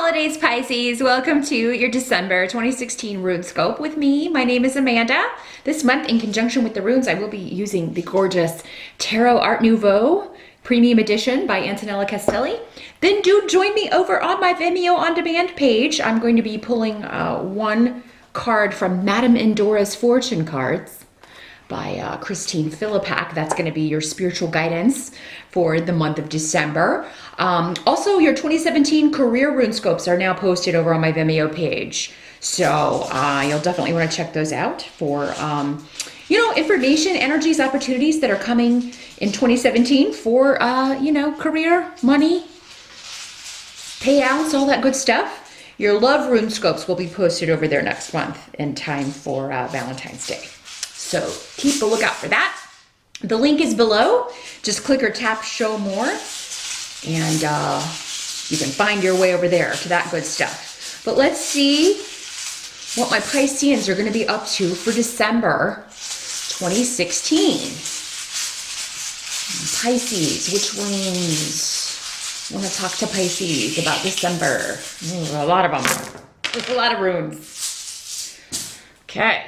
holidays, Pisces. Welcome to your December 2016 RuneScope with me. My name is Amanda. This month, in conjunction with the runes, I will be using the gorgeous Tarot Art Nouveau Premium Edition by Antonella Castelli. Then do join me over on my Vimeo On Demand page. I'm going to be pulling one card from Madame Endora's Fortune cards by Christine Philippak. That's going to be your spiritual guidance for the month of December. Also, your 2017 Career RuneScopes are now posted over on my Vimeo page. So you'll definitely want to check those out for, information, energies, opportunities that are coming in 2017 for, career, money, payouts, all that good stuff. Your love RuneScopes will be posted over there next month in time for Valentine's Day. So keep a lookout for that. The link is below. Just click or tap show more and you can find your way over there to that good stuff. But let's see what my Pisceans are going to be up to for December 2016. Pisces, which runes? I want to talk to Pisces about December. A lot of them. There's a lot of runes. Okay.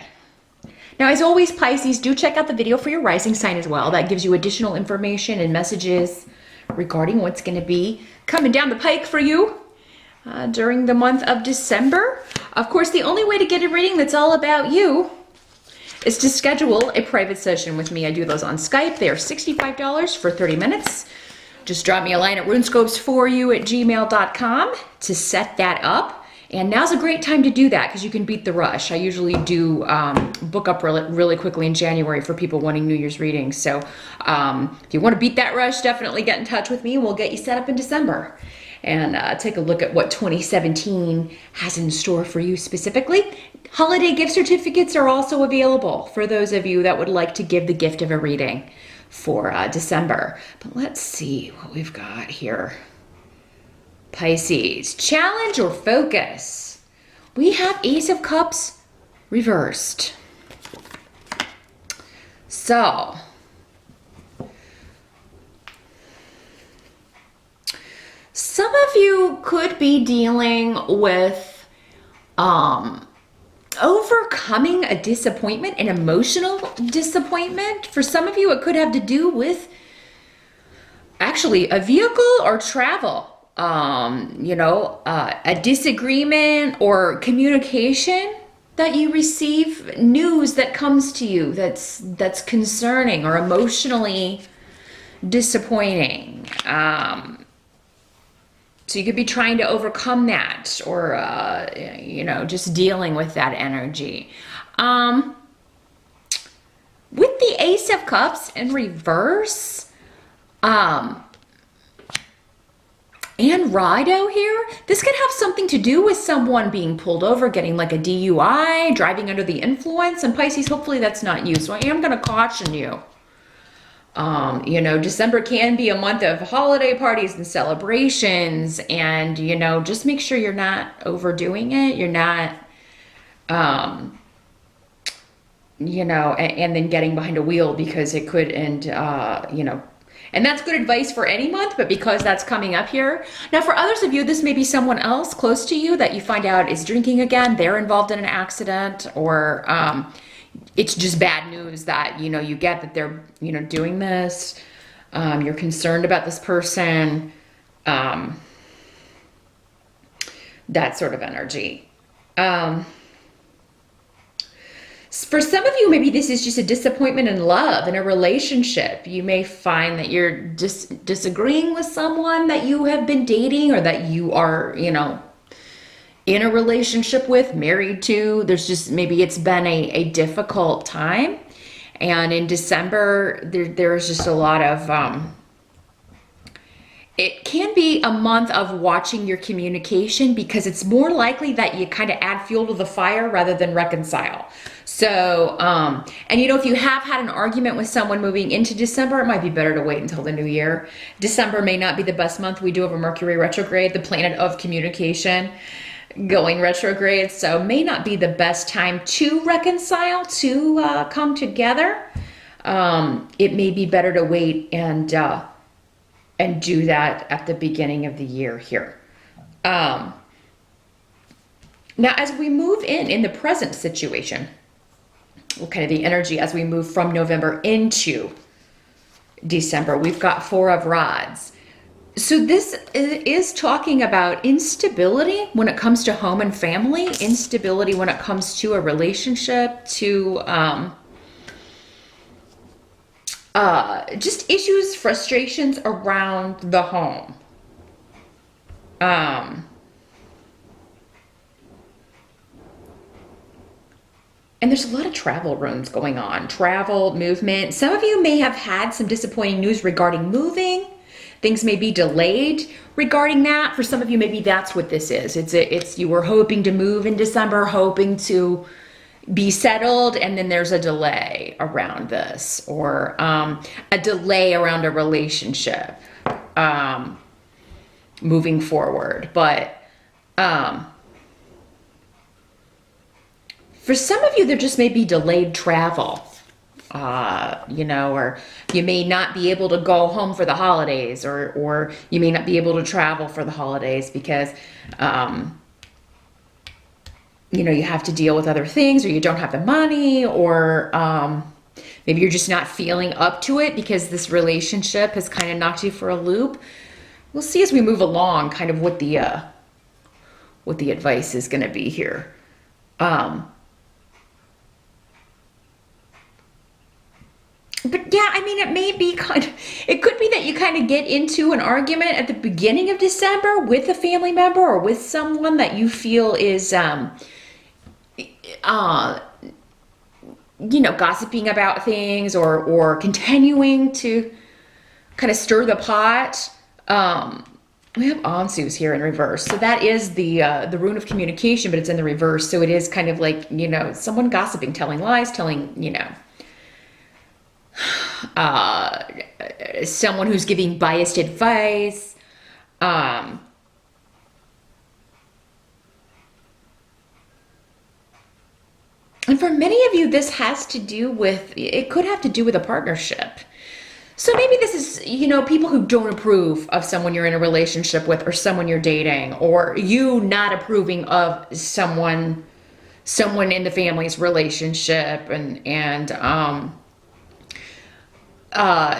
Now, as always, Pisces, do check out the video for your rising sign as well. That gives you additional information and messages regarding what's going to be coming down the pike for you during the month of December. Of course, the only way to get a reading that's all about you is to schedule a private session with me. I do those on Skype. They are $65 for 30 minutes. Just drop me a line at runescopes4you@gmail.com to set that up. And now's a great time to do that because you can beat the rush. I usually do book up really quickly in January for people wanting New Year's readings. So if you want to beat that rush, definitely get in touch with me. We'll get you set up in December and take a look at what 2017 has in store for you specifically. Holiday gift certificates are also available for those of you that would like to give the gift of a reading for December. But let's see what we've got here. Pisces, challenge or focus? We have Ace of Cups reversed. So, some of you could be dealing with overcoming a disappointment, an emotional disappointment. For some of you, it could have to do with actually a vehicle or travel. A disagreement or communication that you receive, news that comes to you that's concerning or emotionally disappointing. So you could be trying to overcome that or, just dealing with that energy. With the Ace of Cups in reverse, and Rido here, this could have something to do with someone being pulled over, getting like a DUI, driving under the influence. And Pisces, hopefully that's not you. So I am going to caution you. December can be a month of holiday parties and celebrations. And, just make sure you're not overdoing it. You're not, and then getting behind a wheel because it could end, and that's good advice for any month, but because that's coming up here. Now, for others of you, this may be someone else close to you that you find out is drinking again. They're involved in an accident, or it's just bad news that, you get that they're, doing this. You're concerned about this person. That sort of energy. For some of you, maybe this is just a disappointment in love, in a relationship. You may find that you're disagreeing with someone that you have been dating or that you are, in a relationship with, married to. Maybe it's been a difficult time. And in December, there's just a lot of, it can be a month of watching your communication because it's more likely that you kind of add fuel to the fire rather than reconcile. So, if you have had an argument with someone moving into December, it might be better to wait until the new year. December may not be the best month. We do have a Mercury retrograde, the planet of communication, going retrograde. So may not be the best time to reconcile, to come together. It may be better to wait and do that at the beginning of the year here. Now, as we move in the present situation, what kind of the energy as we move from November into December, we've got Four of Rods. So this is talking about instability when it comes to home and family, instability when it comes to a relationship, to just issues, frustrations around the home. And there's a lot of travel runes going on, travel, movement. Some of you may have had some disappointing news regarding moving. Things may be delayed regarding that. For some of you, maybe that's what this is. It's you were hoping to move in December, hoping to be settled, and then there's a delay around this, or a delay around a relationship moving forward. But for some of you, there just may be delayed travel, you know, or you may not be able to go home for the holidays, or you may not be able to travel for the holidays because, you know, you have to deal with other things, or you don't have the money, or maybe you're just not feeling up to it because this relationship has kind of knocked you for a loop. We'll see as we move along kind of what the advice is going to be here. But yeah, I mean, it may be it could be that you kind of get into an argument at the beginning of December with a family member or with someone that you feel is, you know, gossiping about things, or continuing to kind of stir the pot. We have Ansu's here in reverse. So that is the rune of communication, but it's in the reverse. So it is kind of like, you know, someone gossiping, telling lies, telling, you know, someone who's giving biased advice. And for many of you, this has to do with, it could have to do with a partnership. So maybe this is, you know, people who don't approve of someone you're in a relationship with, or someone you're dating, or you not approving of someone in the family's relationship, and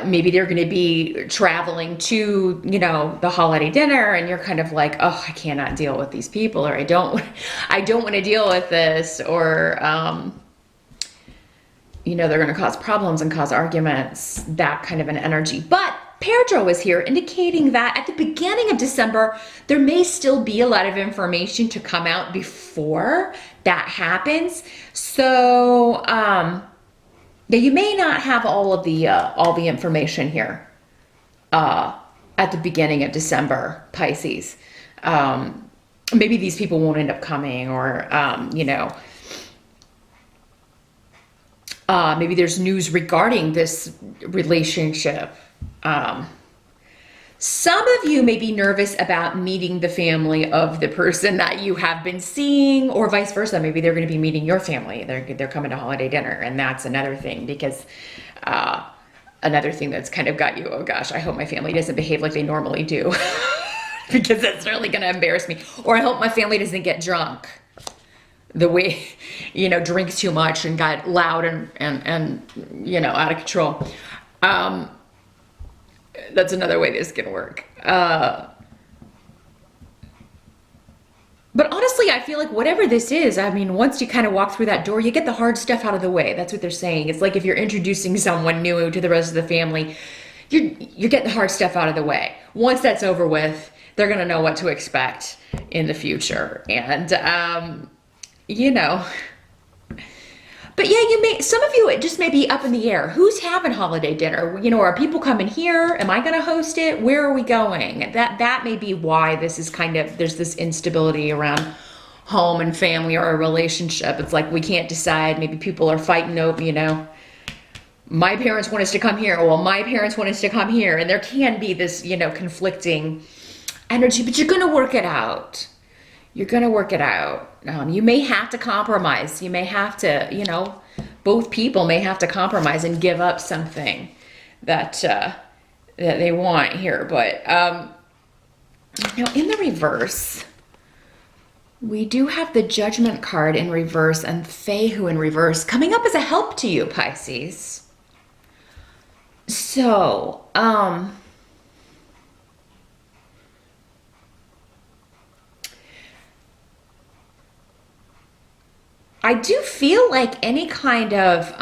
maybe they're going to be traveling to, you know, the holiday dinner, and you're kind of like, oh, I cannot deal with these people, or I don't want to deal with this, or, you know, they're going to cause problems and cause arguments, that kind of an energy. But Pedro is here indicating that at the beginning of December, there may still be a lot of information to come out before that happens. So, yeah, you may not have all the information here at the beginning of December, Pisces. Maybe these people won't end up coming, or you know, maybe there's news regarding this relationship. Some of you may be nervous about meeting the family of the person that you have been seeing, or vice versa. Maybe they're going to be meeting your family. They're coming to holiday dinner, and that's another thing, because another thing that's kind of got you, oh gosh, I hope my family doesn't behave like they normally do, because that's really going to embarrass me. Or I hope my family doesn't get drunk the way, you know, drinks too much and got loud and you know, out of control. That's another way this can work. But honestly, I feel like whatever this is, I mean, once you kind of walk through that door, you get the hard stuff out of the way. That's what they're saying. It's like if you're introducing someone new to the rest of the family, you're getting the hard stuff out of the way. Once that's over with, they're going to know what to expect in the future. And, you know, but yeah, some of you, it just may be up in the air. Who's having holiday dinner? You know, are people coming here? Am I going to host it? Where are we going? That may be why this is kind of, there's this instability around home and family or a relationship. It's like we can't decide. Maybe people are fighting over, you know, my parents want us to come here. Well, my parents want us to come here. And there can be this, you know, conflicting energy, but you're going to work it out. You're going to work it out. You may have to compromise. You may have to, you know, both people may have to compromise and give up something that that they want here. But now in the reverse, We do have the Judgment card in reverse and Fehu in reverse coming up as a help to you, Pisces. So, I do feel like any kind of,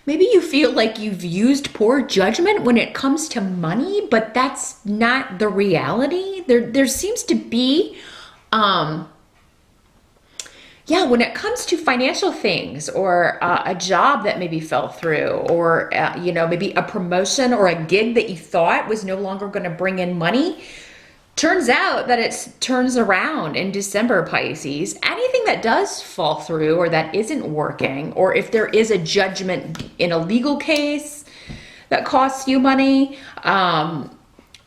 maybe you feel like you've used poor judgment when it comes to money, but that's not the reality. There seems to be, yeah, when it comes to financial things or a job that maybe fell through or, maybe a promotion or a gig that you thought was no longer going to bring in money, turns out that it turns around in December, Pisces. Anything that does fall through or that isn't working, or if there is a judgment in a legal case that costs you money,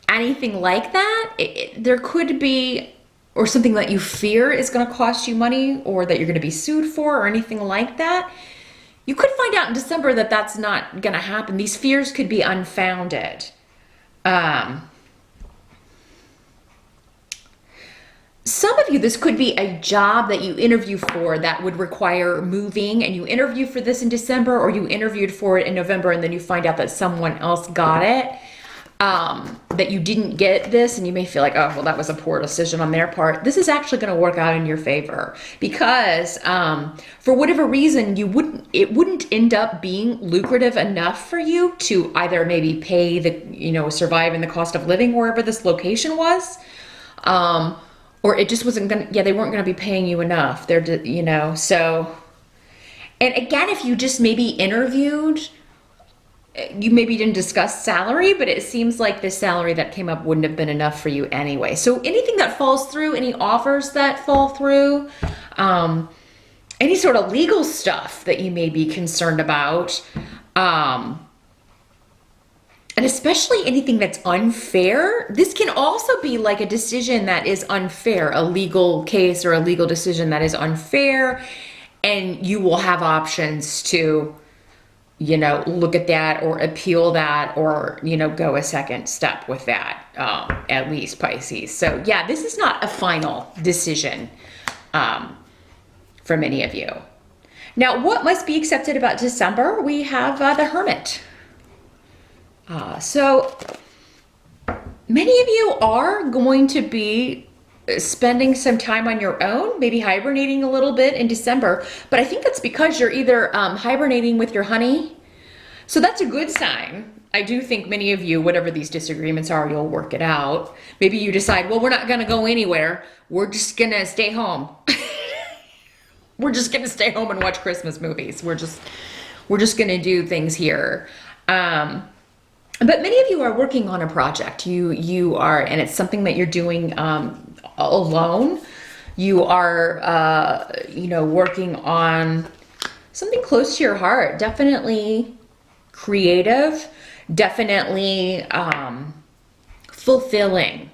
anything like that, there could be, or something that you fear is going to cost you money or that you're going to be sued for or anything like that. You could find out in December that that's not going to happen. These fears could be unfounded. Some of you, this could be a job that you interview for that would require moving, and you interview for this in December, or you interviewed for it in November and then you find out that someone else got it, that you didn't get this, and you may feel like, oh, well, that was a poor decision on their part. This is actually going to work out in your favor because for whatever reason, it wouldn't end up being lucrative enough for you to either maybe pay the, survive in the cost of living wherever this location was, or it just wasn't gonna, they weren't gonna be paying you enough. So, and again, if you just maybe interviewed, you maybe didn't discuss salary, but it seems like the salary that came up wouldn't have been enough for you anyway. So anything that falls through, any offers that fall through, any sort of legal stuff that you may be concerned about, and especially anything that's unfair. This can also be like a decision that is unfair, a legal case or a legal decision that is unfair, and you will have options to, look at that or appeal that or, go a second step with that, at least, Pisces. So yeah, this is not a final decision for many of you. Now, what must be accepted about December? We have the Hermit. So many of you are going to be spending some time on your own, maybe hibernating a little bit in December, but I think that's because you're either hibernating with your honey. So that's a good sign. I do think many of you, whatever these disagreements are, you'll work it out. Maybe you decide, well, we're not going to go anywhere. We're just going to stay home. We're just going to stay home and watch Christmas movies. We're just going to do things here. But many of you are working on a project. You are, and it's something that you're doing alone. You are, working on something close to your heart. Definitely creative. Definitely fulfilling.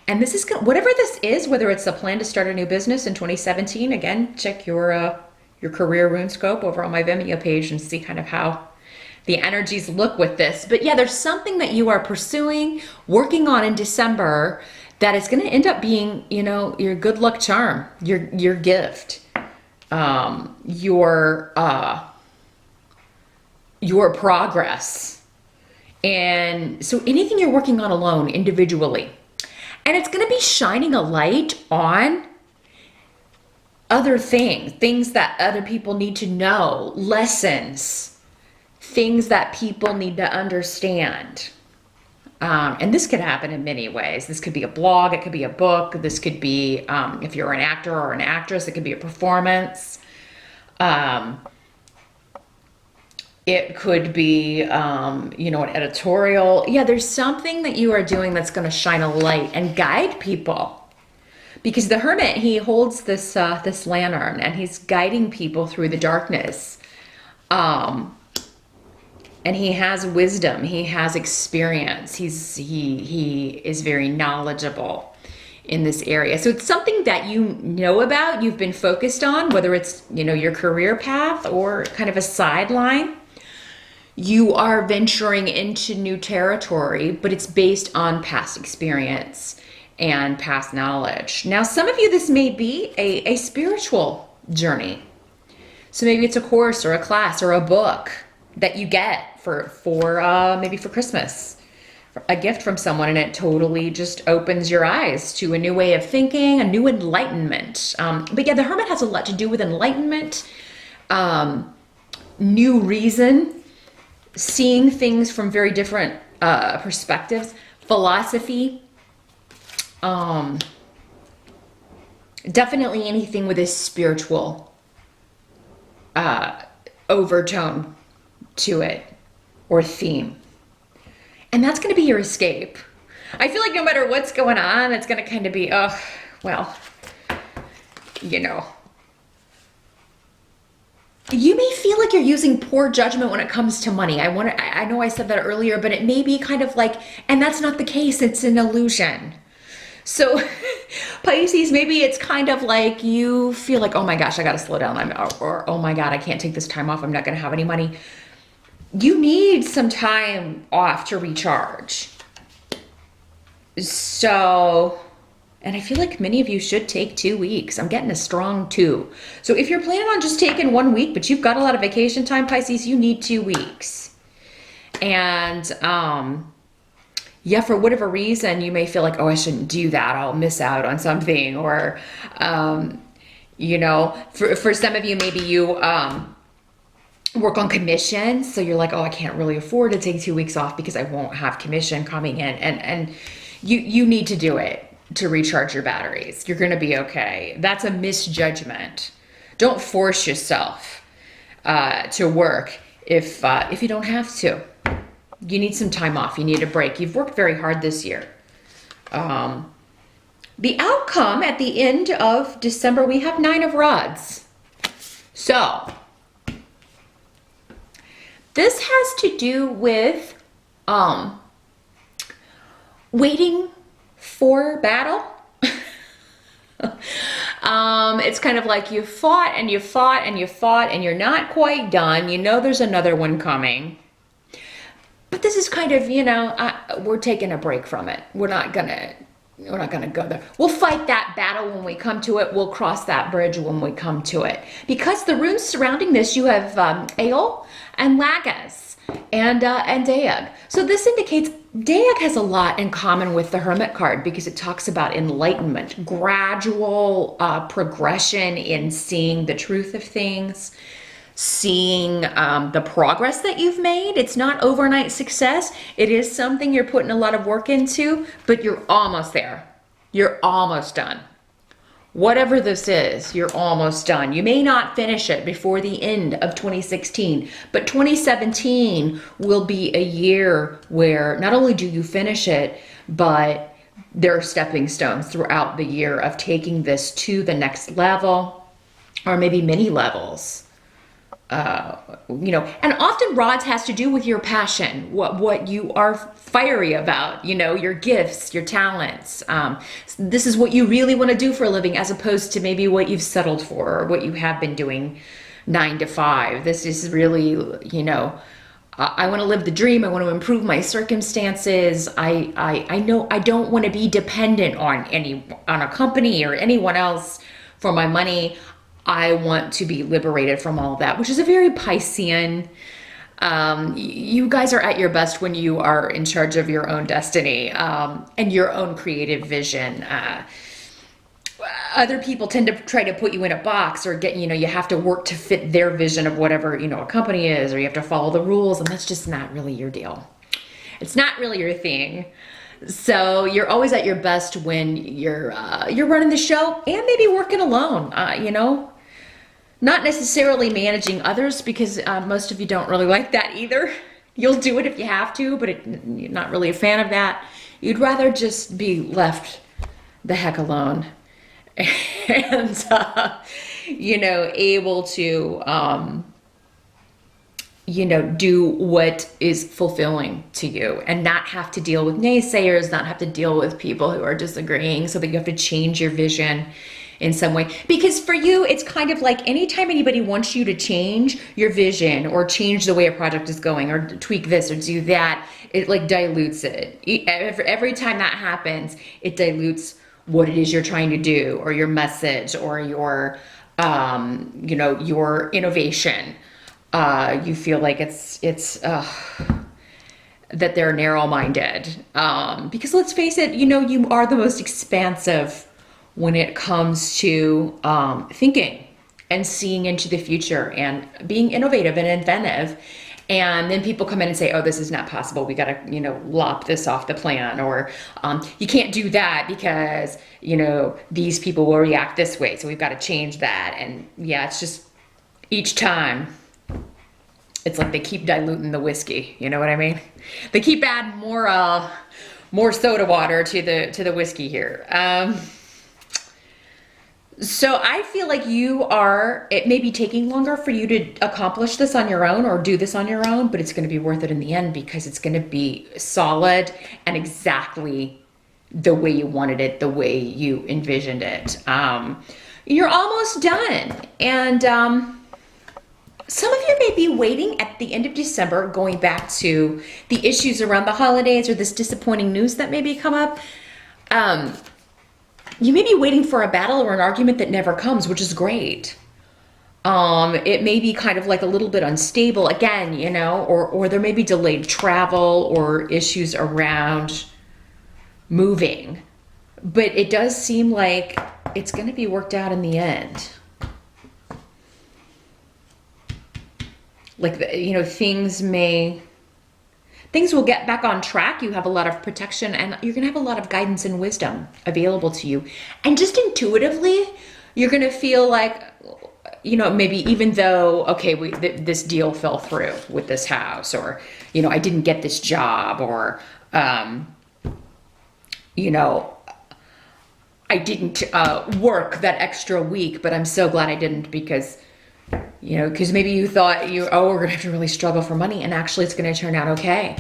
And this is whatever this is, whether it's a plan to start a new business in 2017. Again, check your Career RuneScope over on my Vimeo page and see kind of how the energies look with this. But yeah, there's something that you are pursuing, working on in December that is going to end up being, your good luck charm, your gift, your progress. And so anything you're working on alone, individually, and it's going to be shining a light on other things that other people need to know, lessons, things that people need to understand. And this could happen in many ways. This could be a blog, it could be a book, this could be, if you're an actor or an actress, it could be a performance. It could be, an editorial. Yeah, there's something that you are doing that's going to shine a light and guide people. Because the Hermit, he holds this lantern and he's guiding people through the darkness. And he has wisdom, he has experience, he is very knowledgeable in this area. So it's something that you know about, you've been focused on, whether it's, your career path or kind of a sideline. You are venturing into new territory, but it's based on past experience. and past knowledge. Now, some of you, this may be a spiritual journey. So maybe it's a course or a class or a book that you get for maybe for Christmas, a gift from someone, and it totally just opens your eyes to a new way of thinking, a new enlightenment. But yeah, the Hermit has a lot to do with enlightenment, new reason, seeing things from very different perspectives, philosophy, definitely anything with a spiritual overtone to it or theme. And that's going to be your escape. I feel like no matter what's going on, it's going to kind of be, oh, well, you know. You may feel like you're using poor judgment when it comes to money. I know I said that earlier, but it may be kind of like, and that's not the case, it's an illusion. So Pisces, maybe it's kind of like you feel like, oh my gosh, I got to slow down. Or oh my God, I can't take this time off. I'm not going to have any money. You need some time off to recharge. So, and I feel like many of you should take 2 weeks. I'm getting a strong 2. So if you're planning on just taking 1 week, but you've got a lot of vacation time, Pisces, you need 2 weeks. And, yeah, for whatever reason, you may feel like, oh, I shouldn't do that. I'll miss out on something. Or, you know, for some of you, maybe you work on commission. So you're like, oh, I can't really afford to take 2 weeks off because I won't have commission coming in. And you need to do it to recharge your batteries. You're going to be okay. That's a misjudgment. Don't force yourself to work if you don't have to. You need some time off. You need a break. You've worked very hard this year. The outcome at the end of December, we have 9 of Rods. So this has to do with waiting for battle. It's kind of like you fought and you fought and you fought and you're not quite done. You know there's another one coming. But this is kind of, you know, we're taking a break from it. We're not gonna go there. We'll fight that battle when we come to it. We'll cross that bridge when we come to it. Because the runes surrounding this, you have Ael and Lagas and Daeg. So this indicates Daeg has a lot in common with the Hermit card because it talks about enlightenment, gradual progression in seeing the truth of things, seeing the progress that you've made. It's not overnight success. It is something you're putting a lot of work into, but you're almost there. You're almost done. Whatever this is, you're almost done. You may not finish it before the end of 2016, but 2017 will be a year where not only do you finish it, but there are stepping stones throughout the year of taking this to the next level, or maybe many levels. You know, and often Rods has to do with your passion, what you are fiery about, you know, your gifts, your talents. This is what you really want to do for a living, as opposed to maybe what you've settled for or what you have been doing 9 to 5. This is really, you know, I want to live the dream. I want to improve my circumstances. I know I don't want to be dependent on a company or anyone else for my money. I want to be liberated from all of that, which is a very Piscean. You guys are at your best when you are in charge of your own destiny and your own creative vision. Other people tend to try to put you in a box or get, you know, you have to work to fit their vision of whatever, you know, a company is, or you have to follow the rules, and that's just not really your deal. It's not really your thing. So you're always at your best when you're running the show and maybe working alone, you know. Not necessarily managing others, because most of you don't really like that either. You'll do it if you have to, but you're not really a fan of that. You'd rather just be left the heck alone and, you know, able to, you know, do what is fulfilling to you and not have to deal with naysayers, not have to deal with people who are disagreeing, so that you have to change your vision in some way. Because for you, it's kind of like anytime anybody wants you to change your vision or change the way a project is going or tweak this or do that, it like dilutes it. Every time that happens, it dilutes what it is you're trying to do or your message or your, your innovation. You feel like it's that they're narrow-minded. Because let's face it, you are the most expansive when it comes to thinking and seeing into the future and being innovative and inventive. And then people come in and say, oh, this is not possible. We got to, lop this off the plan, or you can't do that because, these people will react this way. So we've got to change that. And yeah, it's just each time it's like they keep diluting the whiskey. You know what I mean? They keep adding more soda water to the whiskey here. So I feel like it may be taking longer for you to accomplish this on your own or do this on your own, but it's going to be worth it in the end because it's going to be solid and exactly the way you wanted it, the way you envisioned it. You're almost done. And some of you may be waiting at the end of December, going back to the issues around the holidays or this disappointing news that maybe come up. You may be waiting for a battle or an argument that never comes, which is great. It may be kind of like a little bit unstable again, or there may be delayed travel or issues around moving. But it does seem like it's going to be worked out in the end. Like, things will get back on track. You have a lot of protection and you're going to have a lot of guidance and wisdom available to you. And just intuitively, you're going to feel like, maybe even though, okay, this deal fell through with this house, or, I didn't get this job, or, I didn't work that extra week, but I'm so glad I didn't because maybe you thought we're going to have to really struggle for money, and actually it's going to turn out okay.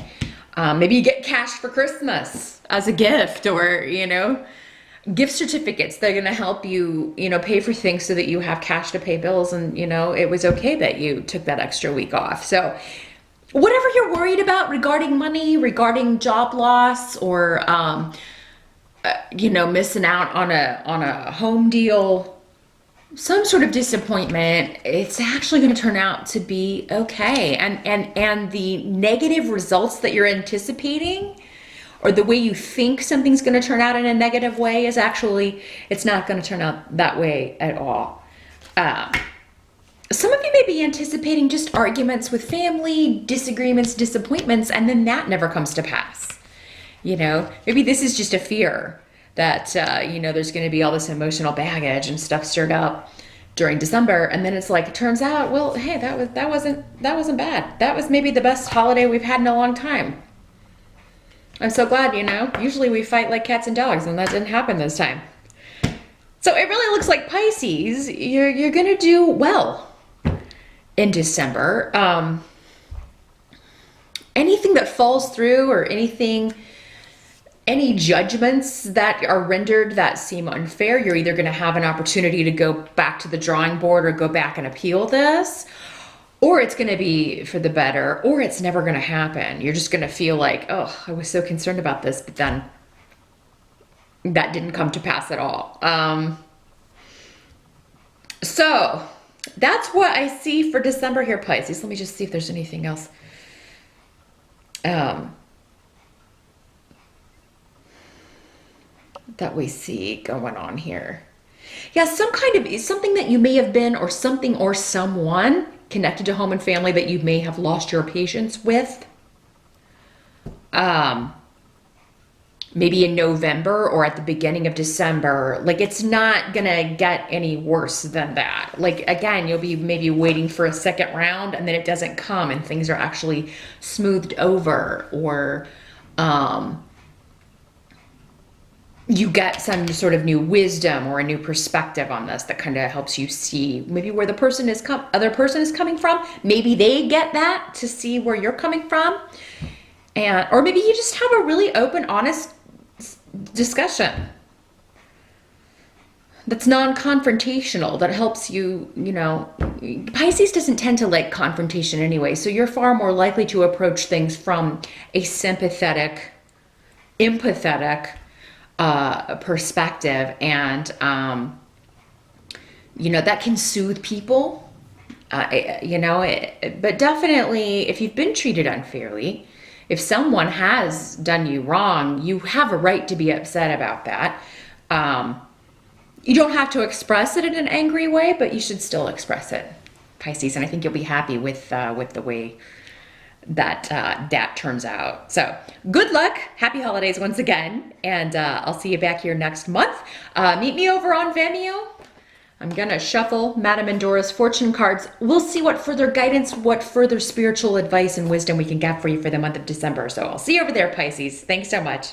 Maybe you get cash for Christmas as a gift, or, gift certificates that are going to help you, pay for things so that you have cash to pay bills. And, it was okay that you took that extra week off. So whatever you're worried about regarding money, regarding job loss, or, missing out on a home deal, some sort of disappointment, it's actually going to turn out to be okay. And the negative results that you're anticipating, or the way you think something's going to turn out in a negative way, is actually, it's not going to turn out that way at all. Some of you may be anticipating just arguments with family, disagreements, disappointments, and then that never comes to pass. Maybe this is just a fear that, there's going to be all this emotional baggage and stuff stirred up during December. And then it's like, it turns out, well, hey, that wasn't bad. That was maybe the best holiday we've had in a long time. I'm so glad, usually we fight like cats and dogs, and that didn't happen this time. So it really looks like, Pisces, you're going to do well in December. Anything that falls through, or any judgments that are rendered that seem unfair, you're either going to have an opportunity to go back to the drawing board or go back and appeal this, or it's going to be for the better, or it's never going to happen. You're just going to feel like, oh, I was so concerned about this, but then that didn't come to pass at all. So that's what I see for December here, Pisces. Let me just see if there's anything else. That we see going on here. Yeah, something that you may have been, or something or someone connected to home and family that you may have lost your patience with. Maybe in November or at the beginning of December. Like, it's not gonna get any worse than that. Like, again, you'll be maybe waiting for a second round, and then it doesn't come and things are actually smoothed over, or you get some sort of new wisdom or a new perspective on this that kind of helps you see maybe where the other person is coming from. Maybe they get that to see where you're coming from. Or maybe you just have a really open, honest discussion that's non-confrontational, that helps you, you know, Pisces doesn't tend to like confrontation anyway, so you're far more likely to approach things from a sympathetic, empathetic perspective, and you know, that can soothe people, you know, but definitely if you've been treated unfairly, if someone has done you wrong, you have a right to be upset about that. You don't have to express it in an angry way, but you should still express it, Pisces, and I think you'll be happy with the way that that turns out. So good luck, happy holidays once again, and I'll see you back here next month. Meet me over on Vimeo. I'm gonna shuffle Madame Endora's fortune cards. We'll see what further guidance, what further spiritual advice and wisdom we can get for you for the month of December. So I'll see you over there, Pisces. Thanks so much.